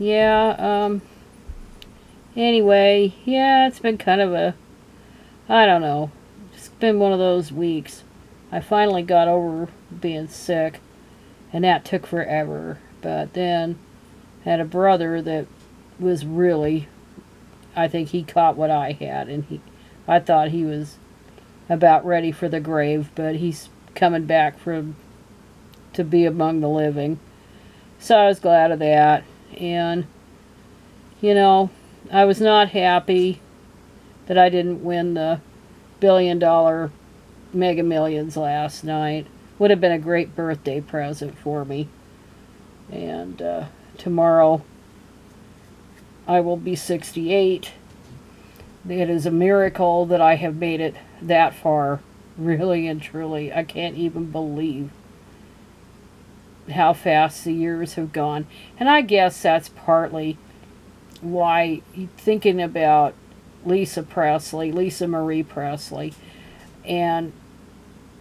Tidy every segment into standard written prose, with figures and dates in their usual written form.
yeah, anyway, yeah, it's been kind of a, I don't know, it's been one of those weeks. I finally got over being sick, and that took forever. But then I had a brother that was really, I think he caught what I had, and I thought he was about ready for the grave, but he's coming back to be among the living. So I was glad of that. And, you know, I was not happy that I didn't win the $1 billion Mega Millions last night. Would have been a great birthday present for me. And tomorrow I will be 68. It is a miracle that I have made it that far. Really and truly. I can't even believe how fast the years have gone. And I guess that's partly why, thinking about Lisa Marie Presley, and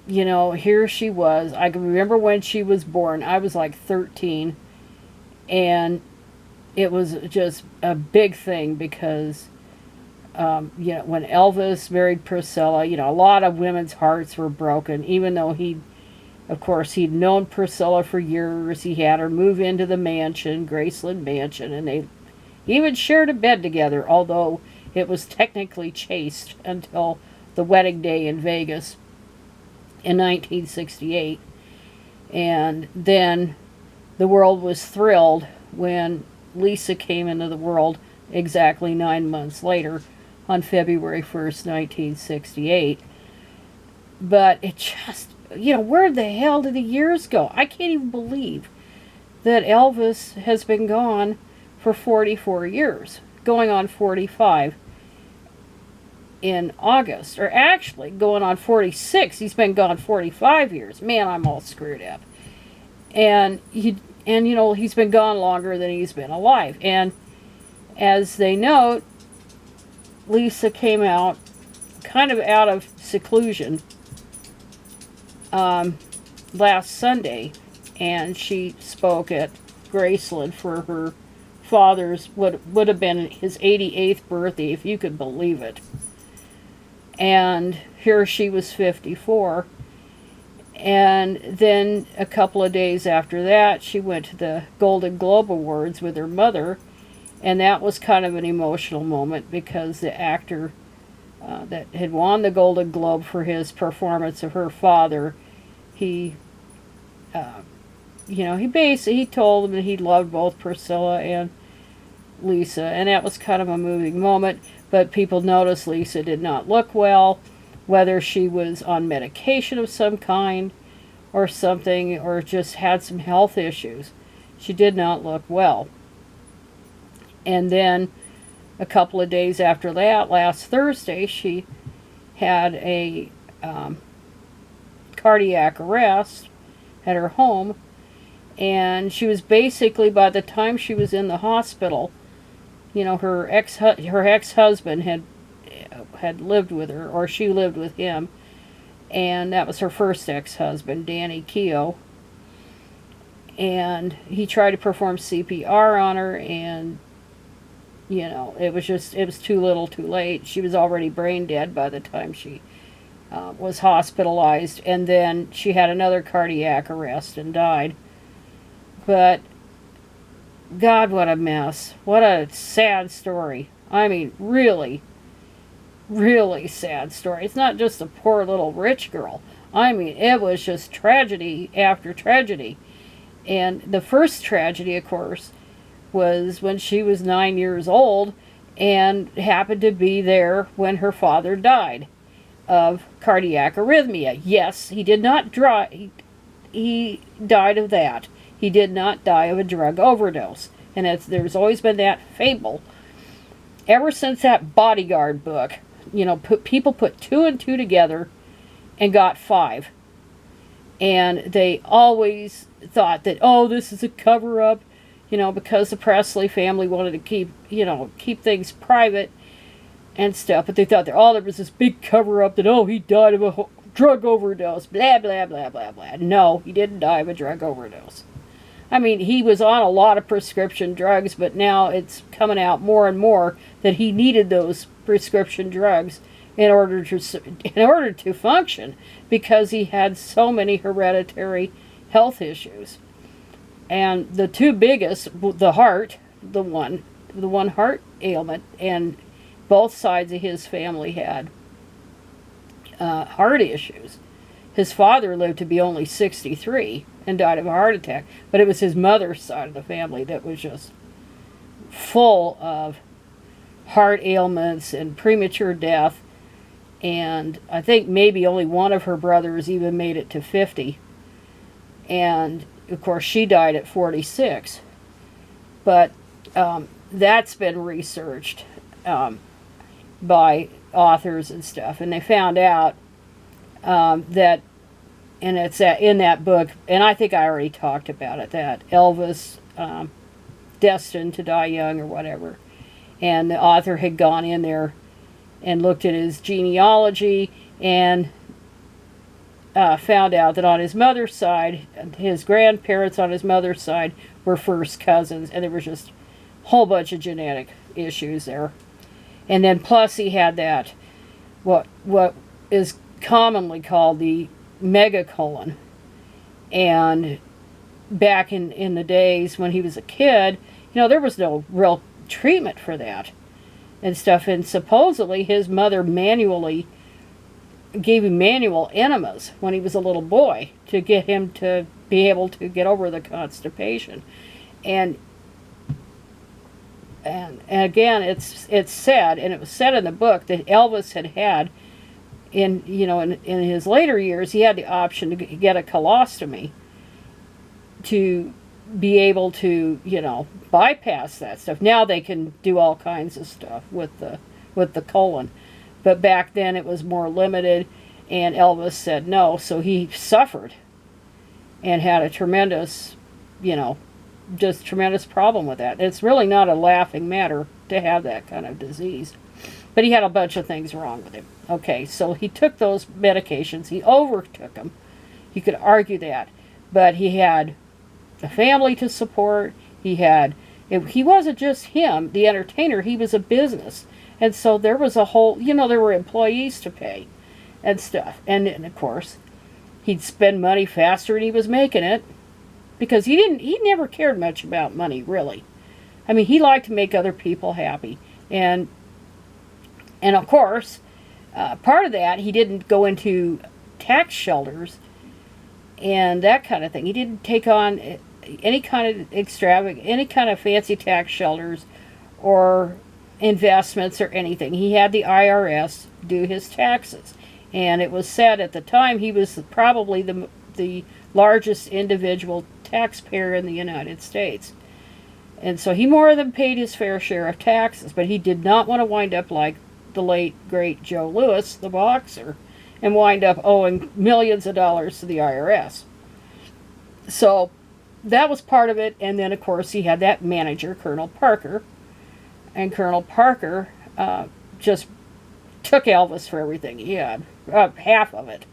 you know, here she was. I can remember when she was born. I was like 13, and it was just a big thing because you know, when Elvis married Priscilla, you know, a lot of women's hearts were broken, even though of course, he'd known Priscilla for years. He had her move into the mansion, Graceland Mansion, and they even shared a bed together, although it was technically chaste until the wedding day in Vegas in 1968. And then the world was thrilled when Lisa came into the world exactly 9 months later on February 1st, 1968. But it just, you know, where the hell did the years go? I can't even believe that Elvis has been gone for 44 years, going on 45 in August, or actually going on 46. He's been gone 45 years. Man, I'm all screwed up. And you know, he's been gone longer than he's been alive. And as they note, Lisa came out kind of out of seclusion last Sunday, and she spoke at Graceland for her father's, what would have been his 88th birthday, if you could believe it. And here she was 54. And then a couple of days after that, she went to the Golden Globe Awards with her mother, and that was kind of an emotional moment because the actor that had won the Golden Globe for his performance of her father, he you know, he told them that he loved both Priscilla and Lisa, and that was kind of a moving moment. But people noticed Lisa did not look well, whether she was on medication of some kind or something, or just had some health issues. She did not look well. And then a couple of days after that, last Thursday, she had a cardiac arrest at her home, and she was basically, by the time she was in the hospital, you know, her ex-husband had lived with her, or she lived with him, and that was her first ex-husband, Danny Keogh, and he tried to perform CPR on her, and you know, it was too little too late. She was already brain dead by the time she was hospitalized, and then she had another cardiac arrest and died. But God, what a mess. What a sad story. I mean, really, really sad story. It's not just a poor little rich girl. I mean, it was just tragedy after tragedy. And the first tragedy, of course, was when she was 9 years old and happened to be there when her father died of cardiac arrhythmia. Yes, he did not die. He died of that. He did not die of a drug overdose. And there's always been that fable. Ever since that Bodyguard book, you know, people put 2 and 2 together and got 5. And they always thought that, oh, this is a cover-up, you know, because the Presley family wanted to keep things private and stuff. But they thought that, oh, there was this big cover-up that, oh, he died of a drug overdose, blah, blah, blah, blah, blah. No, he didn't die of a drug overdose. I mean, he was on a lot of prescription drugs, but now it's coming out more and more that he needed those prescription drugs in order to function, because he had so many hereditary health issues. And the two biggest, the heart, the one heart ailment, and both sides of his family had heart issues. His father lived to be only 63 and died of a heart attack, but it was his mother's side of the family that was just full of heart ailments and premature death. And I think maybe only one of her brothers even made it to 50. And of course she died at 46. But that's been researched by authors and stuff, and they found out that, and it's in that book, and I think I already talked about it, that Elvis, destined to die young or whatever, and the author had gone in there and looked at his genealogy and found out that on his mother's side, his grandparents on his mother's side were first cousins, and there was just a whole bunch of genetic issues there. And then plus he had that, what is commonly called the megacolon. And back in the days when he was a kid, there was no real treatment for that and stuff. And supposedly his mother gave him manual enemas when he was a little boy to get him to be able to get over the constipation. And again, it's said, and it was said in the book, that Elvis had in his later years, he had the option to get a colostomy to be able to bypass that stuff. Now they can do all kinds of stuff with the colon, but back then it was more limited, and Elvis said no, so he suffered and had a tremendous problem with that. It's really not a laughing matter to have that kind of disease. But he had a bunch of things wrong with him. Okay, so he took those medications. He overtook them. You could argue that. But he had a family to support. He wasn't just him, the entertainer. He was a business. And so there was a whole, there were employees to pay and stuff. And of course, he'd spend money faster than he was making it, because he never cared much about money, really. I mean, he liked to make other people happy. And of course, part of that, he didn't go into tax shelters and that kind of thing. He didn't take on any kind of fancy tax shelters or investments or anything. He had the IRS do his taxes. And it was said at the time he was probably the largest individual taxpayer in the United States. And so he more than paid his fair share of taxes, but he did not want to wind up like the late, great Joe Louis, the boxer, and wind up owing millions of dollars to the IRS. So that was part of it. And then, of course, he had that manager, Colonel Parker. And Colonel Parker just took Elvis for everything he had, half of it.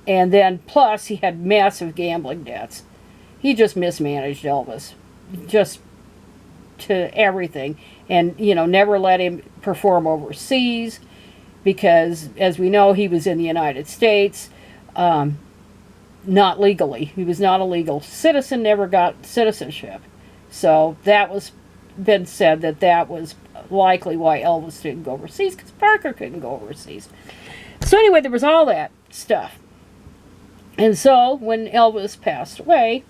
And then, plus, he had massive gambling debts. He just mismanaged Elvis, just to everything. And, never let him perform overseas, because, as we know, he was in the United States, not legally. He was not a legal citizen, never got citizenship. So that was been said that was likely why Elvis didn't go overseas, because Parker couldn't go overseas. So anyway, there was all that stuff. And so when Elvis passed away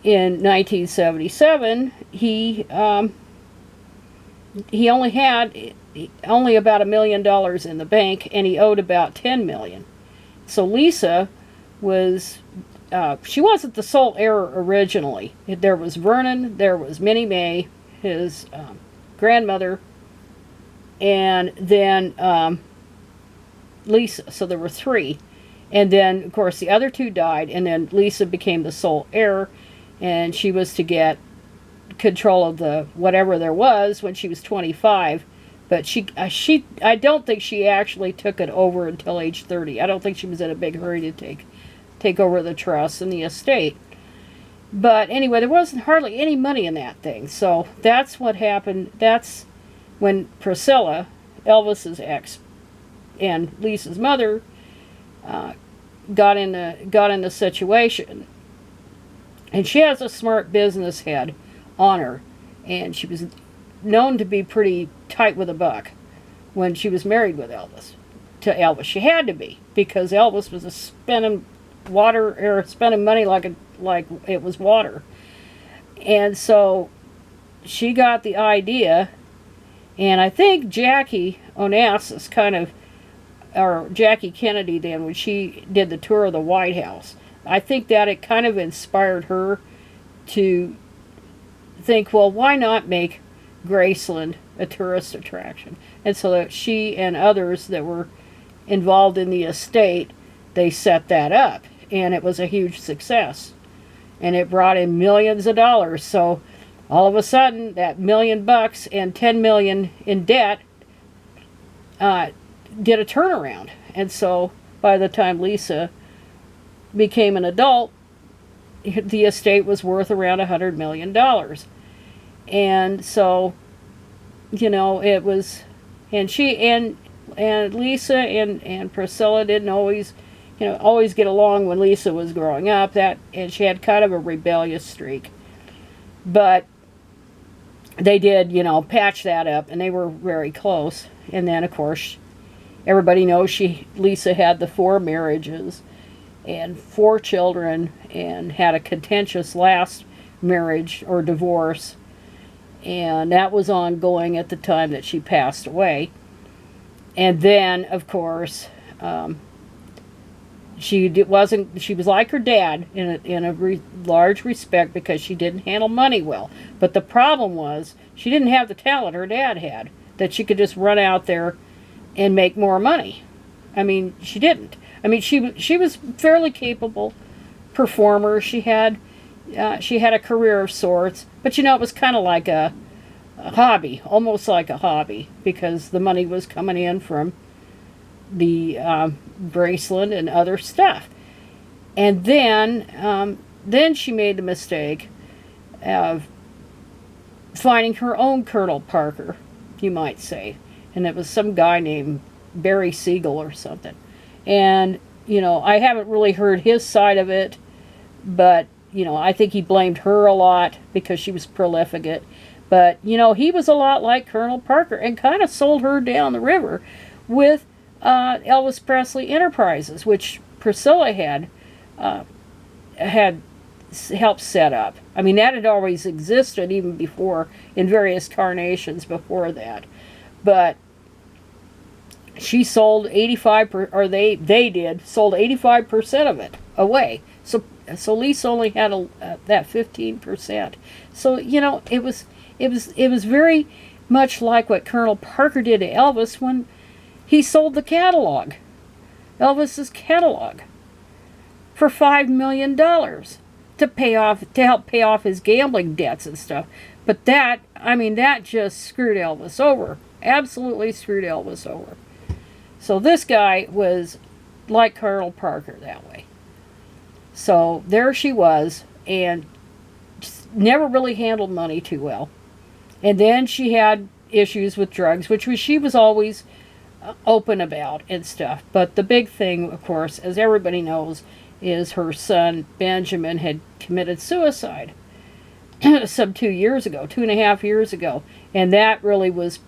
in 1977, he only had about $1 million in the bank, and he owed about $10 million. So Lisa was, she wasn't the sole heir originally. There was Vernon, there was Minnie Mae, his grandmother, and then Lisa. So there were three. And then, of course, the other two died, and then Lisa became the sole heir, and she was to get control of the whatever there was when she was 25. But I don't think she actually took it over until age 30. I don't think she was in a big hurry to take over the trust and the estate. But anyway, there wasn't hardly any money in that thing. So that's what happened. That's when Priscilla, Elvis's ex, and Lisa's mother got in the situation. And she has a smart business head on her, and she was known to be pretty tight with a buck when she was married with Elvis. To Elvis, she had to be, because Elvis was spending money like it was water. And so she got the idea, and I think Jackie Onassis or Jackie Kennedy then, when she did the tour of the White House, I think that it kind of inspired her to think, well, why not make Graceland a tourist attraction? And so that she and others that were involved in the estate, they set that up, and it was a huge success, and it brought in millions of dollars. So all of a sudden, that $1 million and $10 million in debt did a turnaround. And so by the time Lisa became an adult, the estate was worth around $100 million. And so, it was, and Lisa and Priscilla didn't always get along when Lisa was growing up. And she had kind of a rebellious streak. But they did, patch that up, and they were very close. And then, of course, everybody knows Lisa had the 4 marriages and 4 children, and had a contentious last marriage or divorce, and that was ongoing at the time that she passed away. And then, of course, she was like her dad in a large respect, because she didn't handle money well. But the problem was, she didn't have the talent her dad had, that she could just run out there and make more money. I mean, she didn't. I mean, she was fairly capable performer. She had a career of sorts, but it was kind of like a hobby, almost like a hobby, because the money was coming in from the Graceland and other stuff. And then she made the mistake of finding her own Colonel Parker, you might say, and it was some guy named Barry Siegel or something. And, I haven't really heard his side of it, but, I think he blamed her a lot because she was profligate. But, he was a lot like Colonel Parker, and kind of sold her down the river with Elvis Presley Enterprises, which Priscilla had helped set up. I mean, that had always existed even before, in various carnations before that. But she sold 85% of it away. So Lisa only had that 15%. So it was very much like what Colonel Parker did to Elvis when he sold the catalog, Elvis's catalog, for $5 million to help pay off his gambling debts and stuff. But that just screwed Elvis over. Absolutely screwed Elvis over. So this guy was like Colonel Parker that way. So there she was, and never really handled money too well. And then she had issues with drugs, which she was always open about and stuff. But the big thing, of course, as everybody knows, is her son Benjamin had committed suicide some 2.5 years ago. And that really was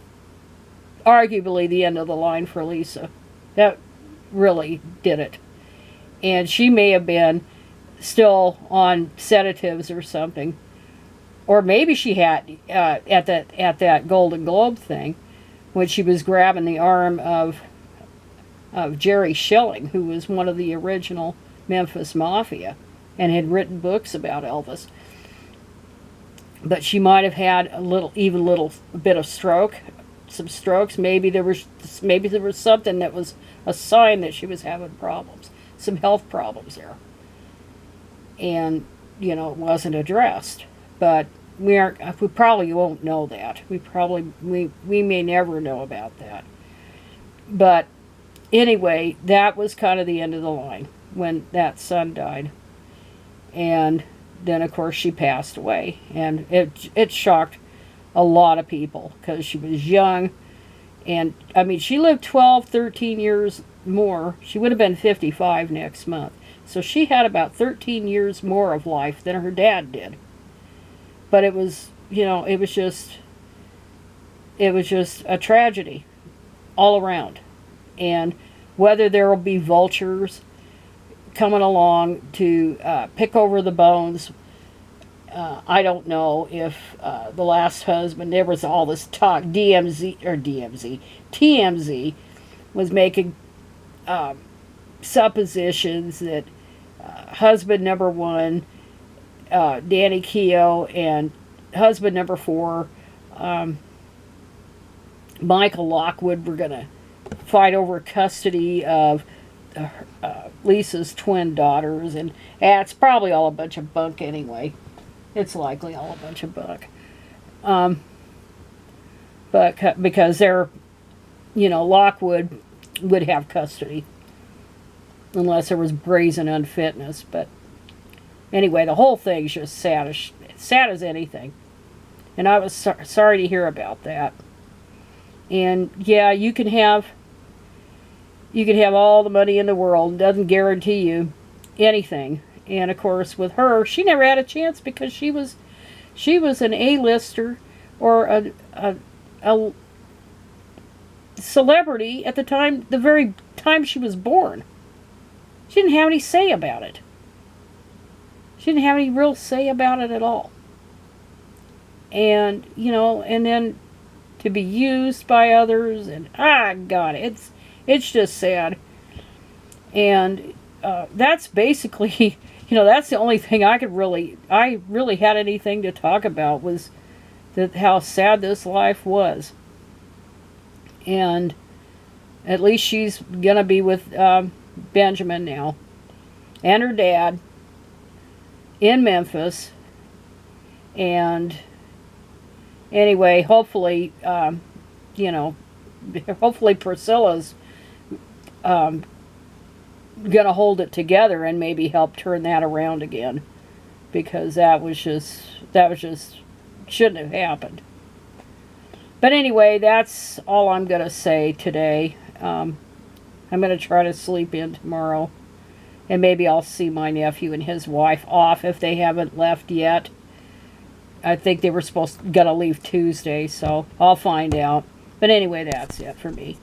arguably the end of the line for Lisa. That really did it. And she may have been still on sedatives or something. Or maybe she had, at that Golden Globe thing, when she was grabbing the arm of Jerry Schilling, who was one of the original Memphis Mafia and had written books about Elvis. But she might have had a little bit of some strokes. Maybe there was something that was a sign that she was having problems, some health problems there, and it wasn't addressed. But we probably won't know that. We may never know about that. But anyway, that was kind of the end of the line when that son died. And then of course she passed away, and it shocked a lot of people because she was young, and I mean she lived 12, 13 years more. She would have been 55 next month, so she had about 13 years more of life than her dad did. But it was, it was just a tragedy all around. And whether there will be vultures coming along to pick over the bones, I don't know. If the last husband, there was all this talk, TMZ was making suppositions that husband number 1, Danny Keough, and husband number 4, Michael Lockwood, were going to fight over custody of Lisa's twin daughters. And it's probably all a bunch of bunk anyway. It's likely all a bunch of bunk. But because they're, Lockwood would have custody unless there was brazen unfitness. But anyway, the whole thing's just sad as anything. And I was sorry to hear about that. And yeah, you can have all the money in the world. It doesn't guarantee you anything. And of course, with her, she never had a chance because she was an A-lister or a celebrity at the very time she was born. She didn't have any say about it. She didn't have any real say about it at all. And, and then to be used by others, and God, it's just sad. And that's basically, that's the only thing I really had anything to talk about, was how sad this life was. And at least she's gonna be with Benjamin now, and her dad in Memphis. And anyway, hopefully, hopefully Priscilla's gonna hold it together and maybe help turn that around again, because that was just shouldn't have happened. But anyway, that's all I'm gonna say today. I'm gonna try to sleep in tomorrow, and maybe I'll see my nephew and his wife off if they haven't left yet. I think they were gonna leave Tuesday, so I'll find out. But anyway, that's it for me.